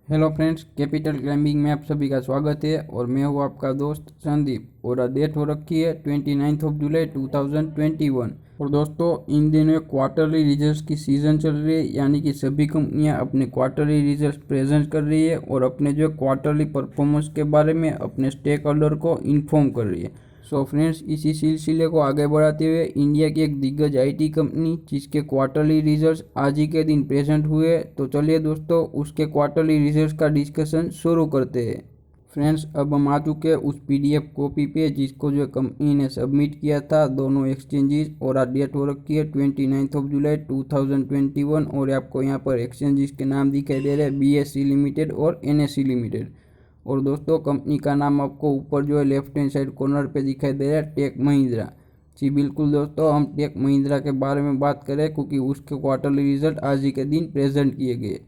Hello friends, capital climbing में आप सभी का स्वागत है। और मैं हूँ आपका दोस्त संदीप। और डेट हो रखी है 29 जुलाई 2021। और दोस्तों, इन दिनों क्वार्टरली रिजल्ट्स की सीज़न चल रही है, यानी कि सभी कंपनियां अपने क्वार्टरली रिजल्ट्स प्रेजेंट कर रही है और अपने जो क्वार्टरली परफॉर्मेंस के बारे में अपने स्टेक होल्डर को इन्फॉर्म कर रही है। सो फ्रेंड्स, इसी सिलसिले को आगे बढ़ाते हुए इंडिया की एक दिग्गज आईटी कंपनी जिसके क्वार्टरली रिजल्ट्स आज ही के दिन प्रेजेंट हुए, तो चलिए दोस्तों उसके क्वार्टरली रिजल्ट्स का डिस्कशन शुरू करते हैं। फ्रेंड्स, अब हम आ चुके हैं उस पीडीएफ कॉपी पे जिसको जो कंपनी ने सबमिट किया था दोनों एक्सचेंजेस। और आज डेट हो रखी है 29 जुलाई 2021। और आपको यहाँ पर एक्सचेंजेस के नाम दिखाई दे रहे हैं, बीएससी लिमिटेड और एनएससी लिमिटेड। और दोस्तों, कंपनी का नाम आपको ऊपर जो है लेफ्ट हैंड साइड कॉर्नर पे दिखाई दे रहा है, टेक महिंद्रा। जी बिल्कुल दोस्तों, हम टेक महिंद्रा के बारे में बात करें क्योंकि उसके क्वार्टरली रिजल्ट आज ही के दिन प्रेजेंट किए गए।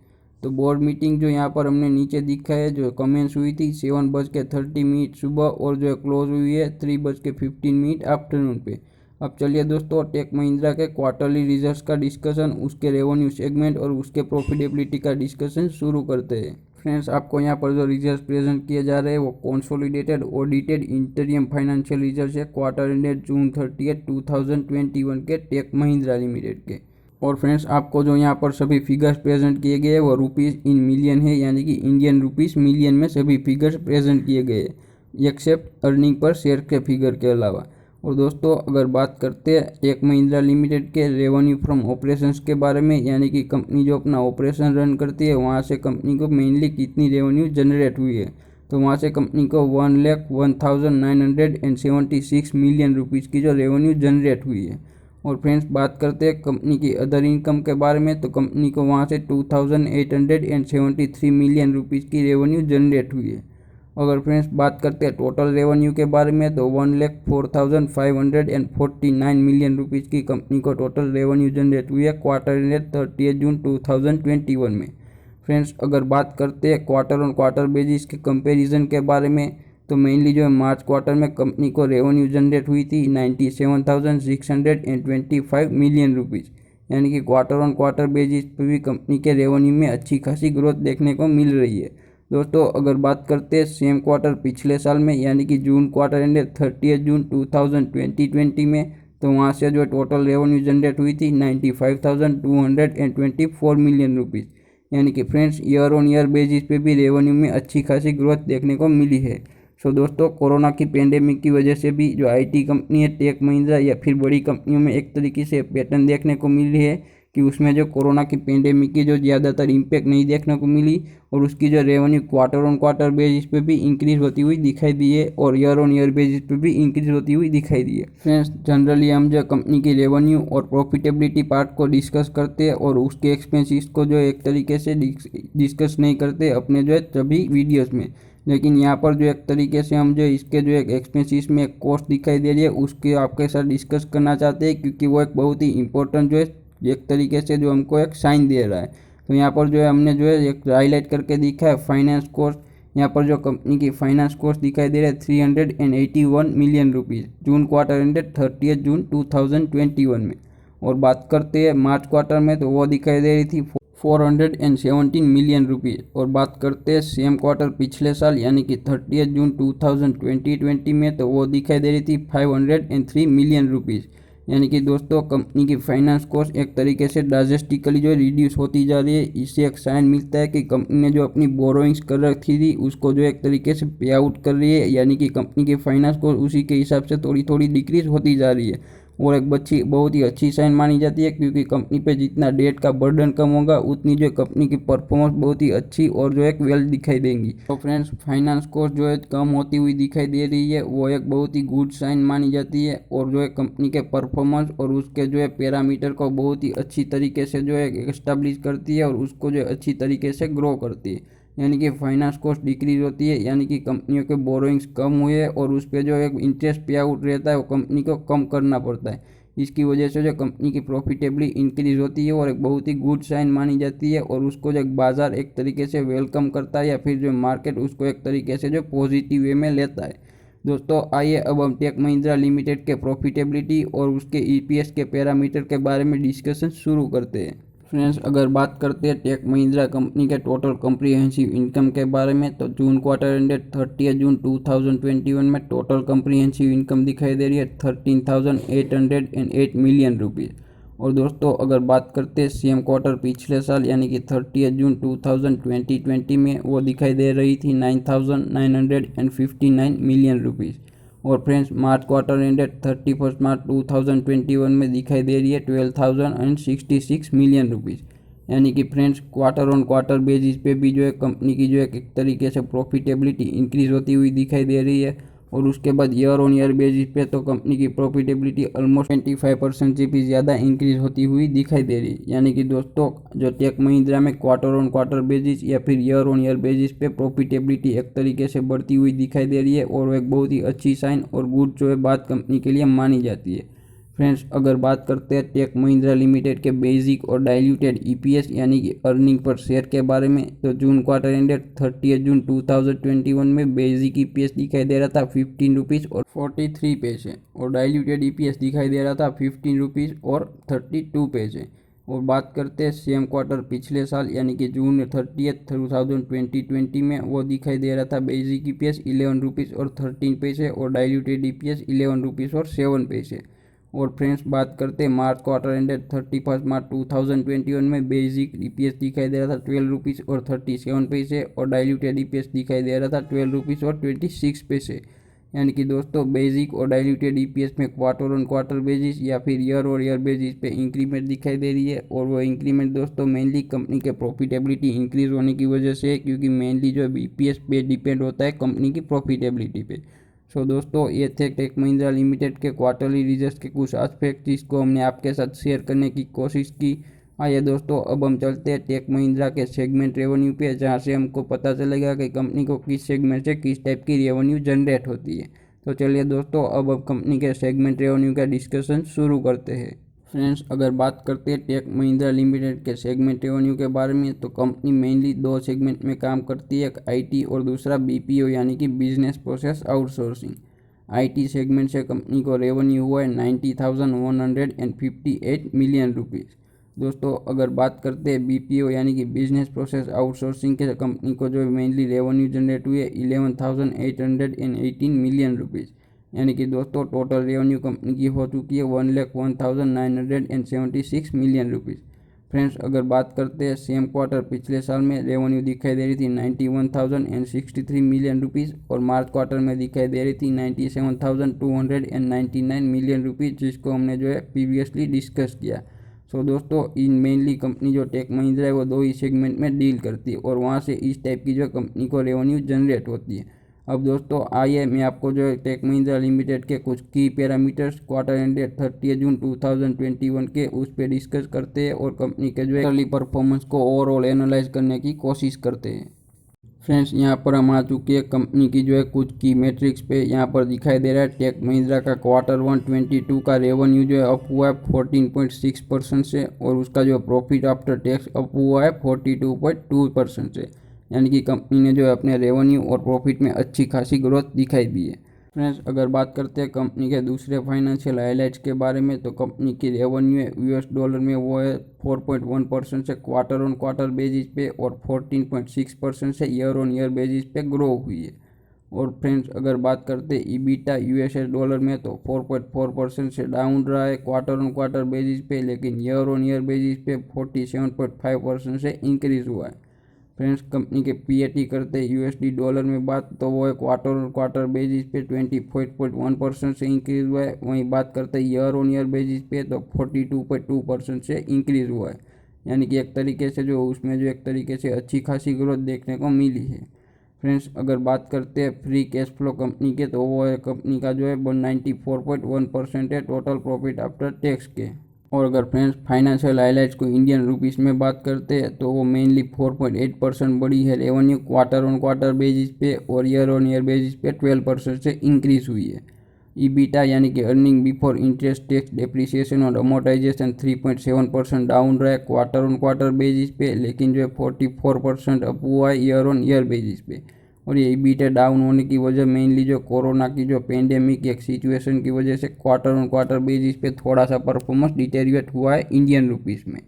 तो बोर्ड मीटिंग जो यहाँ पर हमने नीचे दिखा है, जो कमेंस हुई थी 7:30 सुबह और जो क्लोज हुई है 3:15 आफ्टरनून पे। अब चलिए दोस्तों टेक महिंद्रा के क्वार्टरली रिजल्ट्स का डिस्कशन, उसके रेवेन्यू सेगमेंट और उसके प्रॉफिटेबिलिटी का डिस्कशन शुरू करते हैं। फ्रेंड्स, आपको यहाँ पर जो रिजल्ट प्रेजेंट किए जा रहे हैं वो consolidated audited interim financial result है क्वार्टर एंडेड जून 30 2021 के टेक महिंद्रा लिमिटेड के। और फ्रेंड्स, आपको जो यहाँ पर सभी फिगर्स प्रेजेंट किए गए वो रुपीज़ इन मिलियन है, यानी कि इंडियन रुपीज़ मिलियन में सभी फिगर्स प्रेजेंट किए गए एक्सेप्ट अर्निंग पर शेयर के फिगर के अलावा। और दोस्तों, अगर बात करते हैं टेक महिंद्रा लिमिटेड के रेवेन्यू फ्रॉम ऑपरेशंस के बारे में, यानी कि कंपनी जो अपना ऑपरेशन रन करती है वहाँ से कंपनी को मेनली कितनी रेवेन्यू जनरेट हुई है, तो वहाँ से कंपनी को 1,01,976 मिलियन रुपीज़ की जो रेवेन्यू जनरेट हुई है। और फ्रेंड्स, बात करते हैं कंपनी की अदर इनकम के बारे में, तो कंपनी को वहाँ से 2,873 मिलियन रुपीज़ की रेवेन्यू जनरेट हुई है। अगर फ्रेंड्स बात करते हैं टोटल रेवेन्यू के बारे में, तो 1,04,549 मिलियन रुपीज़ की कंपनी को टोटल रेवेन्यू जनरेट हुई है क्वार्टर एंडेड 30 जून 2021 में। फ्रेंड्स, अगर बात करते हैं क्वार्टर ऑन क्वार्टर बेसिस के कंपैरिजन के बारे में, तो मेनली जो है मार्च क्वार्टर में कंपनी को रेवेन्यू जनरेट हुई थी 97,625 मिलियन रुपीज़, यानी कि क्वार्टर ऑन क्वार्टर बेसिस पे भी कंपनी के रेवेन्यू में अच्छी खासी ग्रोथ देखने को मिल रही है। दोस्तों, अगर बात करते हैं सेम क्वार्टर पिछले साल में, यानी कि जून क्वार्टर एंडेड 30 जून 2020 में, तो वहाँ से जो टोटल रेवेन्यू जनरेट हुई थी 95,224 मिलियन रुपीज़, यानी कि friends year on year basis पे भी रेवेन्यू में अच्छी खासी ग्रोथ देखने को मिली है। सो दोस्तों, कोरोना की पेंडेमिक की वजह से भी जो आईटी कंपनी है टेक महिंद्रा या फिर बड़ी कंपनियों में एक तरीके से पैटर्न देखने को मिल रही है कि उसमें जो कोरोना की पेंडेमिक की जो ज़्यादातर इम्पैक्ट नहीं देखने को मिली और उसकी जो revenue quarter on quarter basis पे भी इंक्रीज होती हुई दिखाई दी है और ईयर ऑन ईयर बेसिस पे भी इंक्रीज होती हुई दिखाई दी है। फ्रेंड्स, जनरली हम जो कंपनी की रेवेन्यू और प्रॉफिटेबिलिटी पार्ट को डिस्कस करते हैं और उसके एक्सपेंसिस को जो एक तरीके से डिस्कस नहीं करते अपने जो है सभी वीडियोज़ में, लेकिन यहाँ पर जो एक तरीके से हम जो इसके जो एक एक्सपेंसिस में एक कॉस्ट दिखाई दे रही है उसके आपके साथ डिस्कस करना चाहते हैं, क्योंकि वो एक बहुत ही इंपॉर्टेंट जो है एक तरीके से जो हमको एक साइन दे रहा है। तो यहाँ पर जो है हमने जो है एक हाईलाइट करके दिखा है फाइनेंस कॉस्ट। यहाँ पर जो कंपनी की फाइनेंस कॉस्ट दिखाई दे रहा है 381 मिलियन रुपीज़ जून क्वार्टर एंडेड 30 जून 2021 में। और बात करते हैं मार्च क्वार्टर में, तो वो दिखाई दे रही थी 417 मिलियन रुपीज़। और बात करते हैं सेम क्वार्टर पिछले साल यानी कि 30 जून 2020 में, तो वो दिखाई दे रही थी 503 मिलियन रुपीज़, यानी कि दोस्तों कंपनी की फाइनेंस कॉस्ट एक तरीके से ड्रास्टिकली जो है रिड्यूस होती जा रही है। इससे एक साइन मिलता है कि कंपनी ने जो अपनी बोरोइंग्स कर रखी थी उसको जो एक तरीके से पे आउट कर रही है, यानी कि कंपनी की फाइनेंस कॉस्ट उसी के हिसाब से थोड़ी थोड़ी डिक्रीज होती जा रही है। और एक बहुत ही अच्छी साइन मानी जाती है, क्योंकि कंपनी पे जितना डेट का बर्डन कम होगा उतनी जो कंपनी की परफॉर्मेंस बहुत ही अच्छी और जो एक वेल दिखाई देंगी। तो फ्रेंड्स, फाइनेंस कॉस्ट जो है कम होती हुई दिखाई दे रही है, वो एक बहुत ही गुड साइन मानी जाती है और जो है कंपनी के परफॉर्मेंस और उसके जो है पैरामीटर को बहुत ही अच्छी तरीके से जो है एस्टेब्लिश करती है और उसको जो है अच्छी तरीके से ग्रो करती है। यानी कि फाइनेंस कॉस्ट डिक्रीज होती है, यानी कि कंपनियों के बोरोइंग्स कम हुए और उस पर जो एक इंटरेस्ट पे आउट रहता है वो कंपनी को कम करना पड़ता है। इसकी वजह से जो कंपनी की प्रॉफिटेबिलिटी इंक्रीज होती है और एक बहुत ही गुड साइन मानी जाती है और उसको जो बाजार एक तरीके से वेलकम करता है या फिर जो मार्केट उसको एक तरीके से जो पॉजिटिव वे में लेता है। दोस्तों, आइए अब हम टेक महिंद्रा लिमिटेड के प्रॉफिटेबिलिटी और उसके ईपीएस के पैरामीटर के बारे में डिस्कशन शुरू करते हैं। फ्रेंड्स, अगर बात करते हैं टेक महिंद्रा कंपनी के टोटल कम्प्रीहेंसिव इनकम के बारे में, तो जून क्वार्टर एंडेड 30 जून 2021 में टोटल कम्प्रीहेंसिव इनकम दिखाई दे रही है 13,808 मिलियन रुपीज़। और दोस्तों, अगर बात करते हैं सेम क्वार्टर पिछले साल यानी कि 30 जून 2020 में, वो दिखाई दे रही थी 9,959 मिलियन रुपीज़। और फ्रेंड्स, मार्च क्वार्टर एंडेड 31 मार्च 2021 में दिखाई दे रही है 12,066 मिलियन रुपीज़। यानी कि friends, quarter on quarter basis पे भी जो है कंपनी की जो है एक तरीके से प्रॉफिटेबिलिटी इंक्रीज होती हुई दिखाई दे रही है। और उसके बाद ईयर ऑन ईयर बेसिस पे तो कंपनी की प्रॉफिटेबिलिटी ऑलमोस्ट 25% से भी ज़्यादा इंक्रीज होती हुई दिखाई दे रही है। यानी कि दोस्तों, जो टेक महिंद्रा में क्वार्टर ऑन क्वार्टर बेसिस या फिर ईयर ऑन ईयर बेसिस पे प्रॉफिटेबिलिटी एक तरीके से बढ़ती हुई दिखाई दे रही है, और एक बहुत ही अच्छी साइन और गुड जो है बात कंपनी के लिए मानी जाती है। फ्रेंड्स, अगर बात करते हैं टेक महिंद्रा लिमिटेड के बेसिक और डाइल्यूटेड ईपीएस यानी कि अर्निंग पर शेयर के बारे में, तो जून क्वार्टर एंडेड 30 जून 2021 में बेसिक ईपीएस दिखाई दे रहा था 15 रुपीज़ और 43 पैसे, और डाइल्यूटेड ईपीएस दिखाई दे रहा था 15 रुपीज़ और 32 पैसे। और बात करते हैं सेम क्वार्टर पिछले साल यानी कि जून 30 2020 में, वो दिखाई दे रहा था बेसिक ईपीएस 11 रुपीज़ और 13 पैसे और डाइल्यूटेड ईपीएस 11 रुपीज़ और 7 पैसे। और फ्रेंड्स, बात करते हैं मार्च क्वार्टर एंडेड 31 मार्च 2021 में बेसिक ईपीएस दिखाई दे रहा था 12 रुपीज़ और 37 पैसे और डाइल्यूटेड ईपीएस दिखाई दे रहा था 12 रुपीज़ और 26 पैसे। यानी कि दोस्तों, बेसिक और डाइल्यूटेड ईपीएस में क्वार्टर ऑन क्वार्टर बेसिस या फिर ईयर और ईयर बेसिस पे इंक्रीमेंट दिखाई दे रही है। और वो इंक्रीमेंट दोस्तों मेनली कंपनी के प्रॉफिटेबिलिटी इंक्रीज होने की वजह से है, क्योंकि मेनली जो है ईपीएस पे डिपेंड होता है कंपनी की प्रॉफिटेबिलिटी पे। सो दोस्तों, ये थे टेक महिंद्रा लिमिटेड के क्वार्टरली रिजल्ट्स के कुछ एस्पेक्ट जिसको हमने आपके साथ शेयर करने की कोशिश की। आइए दोस्तों, अब हम चलते हैं टेक महिंद्रा के सेगमेंट रेवेन्यू पे, जहाँ से हमको पता चलेगा कि कंपनी को किस सेगमेंट से किस टाइप की रेवेन्यू जनरेट होती है। तो चलिए दोस्तों, अब कंपनी के सेगमेंट रेवेन्यू का डिस्कशन शुरू करते हैं। फ्रेंड्स, अगर बात करते हैं टेक महिंद्रा लिमिटेड के सेगमेंट रेवेन्यू के बारे में, तो कंपनी मेनली दो सेगमेंट में काम करती है, एक आईटी और दूसरा बीपीओ यानी कि business process outsourcing. IT segment से कंपनी को रेवेन्यू हुआ है 90,158 मिलियन रुपीज़। दोस्तों, अगर बात करते हैं बीपीओ यानी कि बिजनेस प्रोसेस आउटसोर्सिंग के, कंपनी को जो मेनली रेवेन्यू जनरेट हुई है 11,818 मिलियन रुपीज़। यानी कि दोस्तों, टोटल रेवेन्यू कंपनी की हो चुकी है 1,01,976 मिलियन रुपीज़। फ्रेंड्स, अगर बात करते हैं सेम क्वार्टर पिछले साल में, रेवेन्यू दिखाई दे रही थी 91,063 मिलियन रुपीज़, और मार्च क्वार्टर में दिखाई दे रही थी 97,299 मिलियन रुपीज़, जिसको हमने जो है प्रीवियसली डिस्कस किया। सो दोस्तों, इन मेनली कंपनी जो टेक महिंद्रा है वो दो ही सेगमेंट में डील करती है, और वहाँ से इस टाइप की जो कंपनी को रेवेन्यू जनरेट होती है। अब दोस्तों, आइए मैं आपको जो है टेक महिंद्रा लिमिटेड के कुछ की पैरामीटर्स क्वार्टर एंडेड 30 जून 2021 के उस पर डिस्कस करते हैं, और कंपनी के जो है अर्ली परफॉर्मेंस को ओवरऑल एनालाइज करने की कोशिश करते हैं। फ्रेंड्स, यहाँ पर हम आ चुके हैं कंपनी की जो है कुछ की मैट्रिक्स पे। यहाँ पर दिखाई दे रहा है टेक महिंद्रा का क्वार्टर 1 का रेवेन्यू जो है अप हुआ है 14.6% से, और उसका जो प्रॉफिट आफ्टर टैक्स अप हुआ है 42.2% से। यानी कि कंपनी ने जो है अपने रेवेन्यू और प्रॉफिट में अच्छी खासी ग्रोथ दिखाई दी है। फ्रेंड्स, अगर बात करते हैं कंपनी के दूसरे फाइनेंशियल हाइलाइट्स के बारे में, तो कंपनी की रेवेन्यू है यूएस डॉलर में वो है 4.1% से क्वार्टर ऑन क्वार्टर बेसिस पे, और 14.6% से ईयर ऑन ईयर बेसिस पे ग्रो हुई है। और फ्रेंड्स, अगर बात करते हैं ईबीटा यूएसए डॉलर में, तो 4.4% से डाउन रहा है क्वार्टर ऑन क्वार्टर बेसिस पे, लेकिन ईयर ऑन ईयर बेसिस पे 47.5% से इंक्रीज हुआ है। फ्रेंड्स, कंपनी के पीएटी करते हैं यूएसडी डॉलर में बात, तो वो है क्वार्टर ऑन क्वार्टर बेसिस पे 25.1% से इंक्रीज हुआ है। वहीं बात करते हैं ईयर ऑन ईयर बेसिस पे, तो 42.2% से इंक्रीज हुआ है। यानी कि एक तरीके से जो उसमें जो एक तरीके से अच्छी खासी ग्रोथ देखने को मिली है। फ्रेंड्स, अगर बात करते हैं फ्री कैश फ्लो कंपनी के, तो वो है कंपनी का जो है 94.1% है टोटल प्रॉफिट आफ्टर टैक्स के। और अगर फ्रेंड्स फाइनेंशियल हाइलाइट्स को इंडियन रुपीस में बात करते हैं, तो वो मेनली 4.8% बढ़ी है revenue quarter on quarter basis पे, और ईयर ऑन ईयर बेसिस पे 12% से इंक्रीज हुई है। ईबीटा यानी कि earning before interest tax depreciation और अमोर्टाइजेशन 3.7% डाउन रहा है क्वार्टर ऑन क्वार्टर बेसिस पे, लेकिन जो है 44% अप हुआ है ईयर ऑन ईयर बेसिस पे। और ये ईबीटा डाउन होने की वजह मेनली जो कोरोना की जो पेंडेमिक एक सिचुएशन की वजह से क्वार्टर ऑन क्वार्टर बेसिस पे थोड़ा सा परफॉर्मेंस डिटेरिएट हुआ है इंडियन रुपीस में।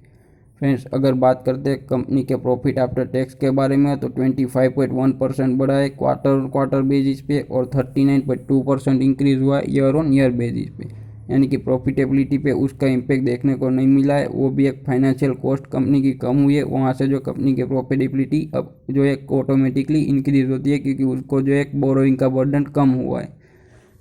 फ्रेंड्स अगर बात करते हैं कंपनी के प्रॉफिट आफ्टर टैक्स के बारे में तो 25.1% बढ़ा है क्वार्टर बेसिस पे और 39.2% इंक्रीज हुआ है ईयर ऑन ईयर बेसिस पे। यानी कि प्रॉफिटेबिलिटी पे उसका इम्पैक्ट देखने को नहीं मिला है, वो भी एक फाइनेंशियल कॉस्ट कंपनी की कम हुई है, वहाँ से जो कंपनी की प्रॉफिटेबिलिटी अब जो एक ऑटोमेटिकली इंक्रीज होती है क्योंकि उसको जो एक बोरोइंग का बर्डन कम हुआ है।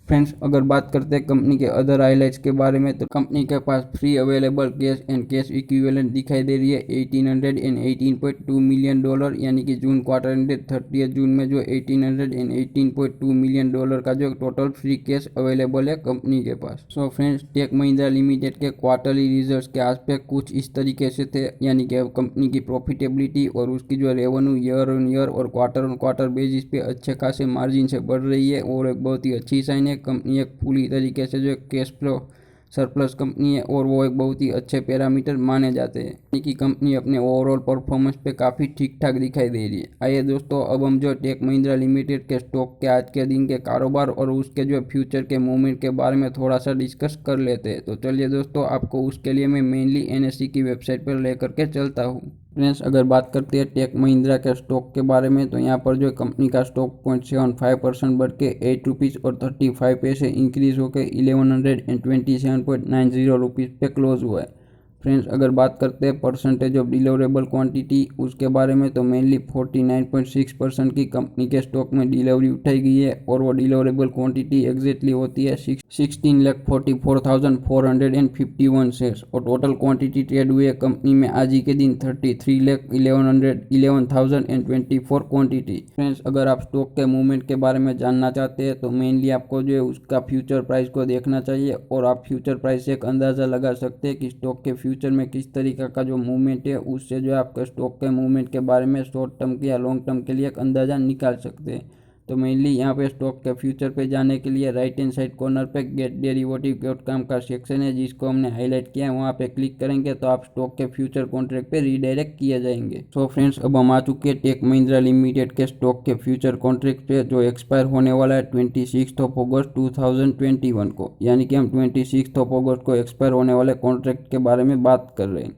फ्रेंड्स अगर बात करते हैं कंपनी के अदर हाइलाइट्स के बारे में तो कंपनी के पास free available cash and cash equivalent दिखाई दे रही है $1818.2 मिलियन, यानी कि जून क्वार्टर एंडेड 30 जून में जो $1818.2 मिलियन का जो टोटल फ्री कैश अवेलेबल है कंपनी के पास। So friends Tech Mahindra limited के क्वार्टरली रिजल्ट्स के आस्पेक्ट कुछ इस तरीके से थे, यानी कि कंपनी की प्रॉफिटेबिलिटी और उसकी जो रेवेन्यू ईयर ऑन ईयर और क्वार्टर ऑन क्वार्टर बेसिस पे अच्छे खासे मार्जिन से बढ़ रही है और एक बहुत ही अच्छी साइन है। कंपनी एक पूरी तरीके से जो कैश फ्लो सरप्लस कंपनी है और वो एक बहुत ही अच्छे पैरामीटर माने जाते हैं, यानी कि कंपनी अपने ओवरऑल परफॉर्मेंस पे काफ़ी ठीक ठाक दिखाई दे रही है। आइए दोस्तों अब हम जो टेक महिंद्रा लिमिटेड के स्टॉक के आज के दिन के कारोबार और उसके जो फ्यूचर के मूवमेंट के बारे में थोड़ा सा डिस्कस कर लेते हैं। तो चलिए दोस्तों आपको उसके लिए मैं मेनली NSE की वेबसाइट पर लेकर के चलता हूँ। फ्रेंड्स अगर बात करते हैं टेक महिंद्रा के स्टॉक के बारे में तो यहाँ पर जो कंपनी का स्टॉक 0.75% बढ़ के ₹8.35 इंक्रीज होकर 1127.90 रुपीज़ पे क्लोज हुआ है। फ्रेंड्स अगर बात करते हैं परसेंटेज ऑफ डिलीवरेबल क्वांटिटी उसके बारे में तो मेनली 49.6% की कंपनी के स्टॉक में डिलीवरी उठाई गई है और वो डिलीवरेबल क्वांटिटी एग्जैक्टली होती है 16,44,451 शेयर्स और टोटल क्वांटिटी ट्रेड हुई है कंपनी में आज ही के दिन 33,11,024 क्वांटिटी। फ्रेंड्स अगर आप स्टॉक के मूवमेंट के बारे में जानना चाहते हैं तो मेनली आपको जो है उसका फ्यूचर प्राइस को देखना चाहिए और आप फ्यूचर प्राइस से एक अंदाज़ा लगा सकते हैं कि स्टॉक के फ्यूचर में किस तरीके का जो मूवमेंट है उससे जो है आपके स्टॉक के मूवमेंट के बारे में शॉर्ट टर्म के या लॉन्ग टर्म के लिए एक अंदाज़ा निकाल सकते हैं। तो मेनली यहाँ पे स्टॉक के फ्यूचर पे जाने के लिए राइट हैंड साइड कॉर्नर पे गेट डेरिवेटिव.com का सेक्शन है जिसको हमने हाईलाइट किया है, वहाँ पे क्लिक करेंगे तो आप स्टॉक के फ्यूचर कॉन्ट्रैक्ट पे रीडायरेक्ट किए जाएंगे। सो फ्रेंड्स अब हम आ चुके हैं टेक महिंद्रा लिमिटेड के स्टॉक के फ्यूचर कॉन्ट्रैक्ट पे जो एक्सपायर होने वाला है 26 अगस्त 2021 को, यानी कि हम 26 अगस्त को एक्सपायर होने वाले कॉन्ट्रैक्ट के बारे में बात कर रहे हैं।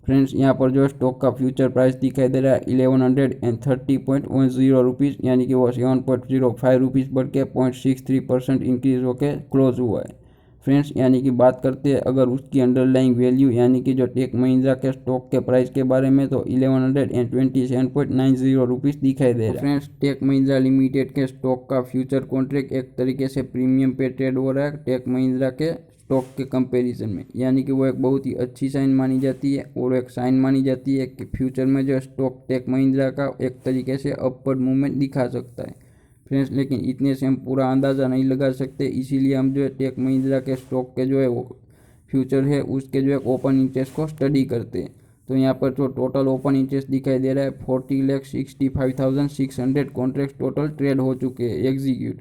फ्रेंड्स यहाँ पर जो स्टॉक का फ्यूचर प्राइस दिखाई दे रहा है 1130.10 रुपीज़, यानी कि वो 7.05 रुपीज़ बढ़ के 0.63% इंक्रीज होकर क्लोज हुआ है। फ्रेंड्स यानी कि बात करते हैं अगर उसकी अंडरलाइंग वैल्यू यानी कि जो टेक महिंद्रा के स्टॉक के प्राइस के बारे में तो 1127.90 रुपीज़ दिखाई दे रहा है। फ्रेंड्स टेक महिंद्रा लिमिटेड के स्टॉक का फ्यूचर कॉन्ट्रैक्ट एक तरीके से प्रीमियम पे ट्रेड हो रहा है टेक महिंद्रा के स्टॉक के कंपैरिजन में, यानी कि वो एक बहुत ही अच्छी साइन मानी जाती है और एक साइन मानी जाती है कि फ्यूचर में जो स्टॉक टेक महिंद्रा का एक तरीके से अपवर्ड मूवमेंट दिखा सकता है। फ्रेंड्स लेकिन इतने से हम पूरा अंदाज़ा नहीं लगा सकते, इसीलिए हम जो है टेक महिंद्रा के स्टॉक के जो है वो फ्यूचर है उसके जो है ओपन इंटरेस्ट को स्टडी करते हैं। तो यहाँ पर जो टोटल ओपन इंटरेस्ट दिखाई दे रहा है 40,65,600 कॉन्ट्रैक्ट टोटल ट्रेड हो चुके हैं एग्जीक्यूट।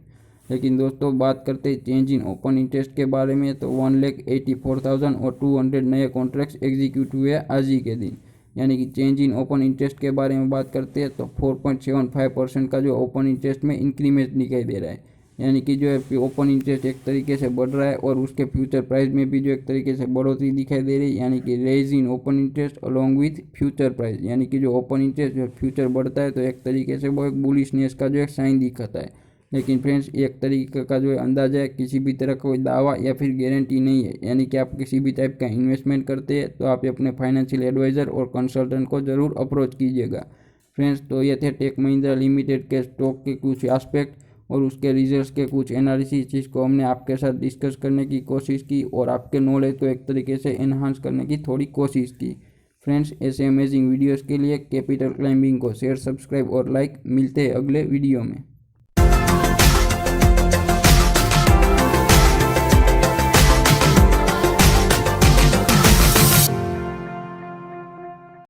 लेकिन दोस्तों बात करते हैं चेंज इन ओपन इंटरेस्ट के बारे में तो 1,84,200 नए कॉन्ट्रैक्ट्स एग्जीक्यूट हुए आज ही के दिन, यानी कि चेंज इन ओपन इंटरेस्ट के बारे में बात करते हैं तो 4.75% का जो ओपन इंटरेस्ट में इंक्रीमेंट दिखाई दे रहा है, यानी कि जो है ओपन इंटरेस्ट एक तरीके से बढ़ रहा है और उसके फ्यूचर प्राइस में भी जो एक तरीके से बढ़ोतरी दिखाई दे रही है, यानी कि raise in open interest along with future price, यानी कि जो ओपन इंटरेस्ट जो फ्यूचर बढ़ता है तो एक तरीके से वो एक बुलिशनेस का जो एक साइन दिखाता है। लेकिन फ्रेंड्स एक तरीके का जो अंदाज़ा है, किसी भी तरह का कोई दावा या फिर गारंटी नहीं है, यानी कि आप किसी भी टाइप का इन्वेस्टमेंट करते हैं तो आप अपने फाइनेंशियल एडवाइज़र और कंसल्टेंट को ज़रूर अप्रोच कीजिएगा। फ्रेंड्स तो ये थे टेक महिंद्रा लिमिटेड के स्टॉक के कुछ एस्पेक्ट और उसके रिजल्ट्स के कुछ एनालिसिस जिसको हमने आपके साथ डिस्कस करने की कोशिश की और आपके नॉलेज को एक तरीके से एनहांस करने की थोड़ी कोशिश की। फ्रेंड्स ऐसे अमेजिंग वीडियोज़ के लिए कैपिटल क्लाइंबिंग को शेयर, सब्सक्राइब और लाइक। मिलते हैं अगले वीडियो में।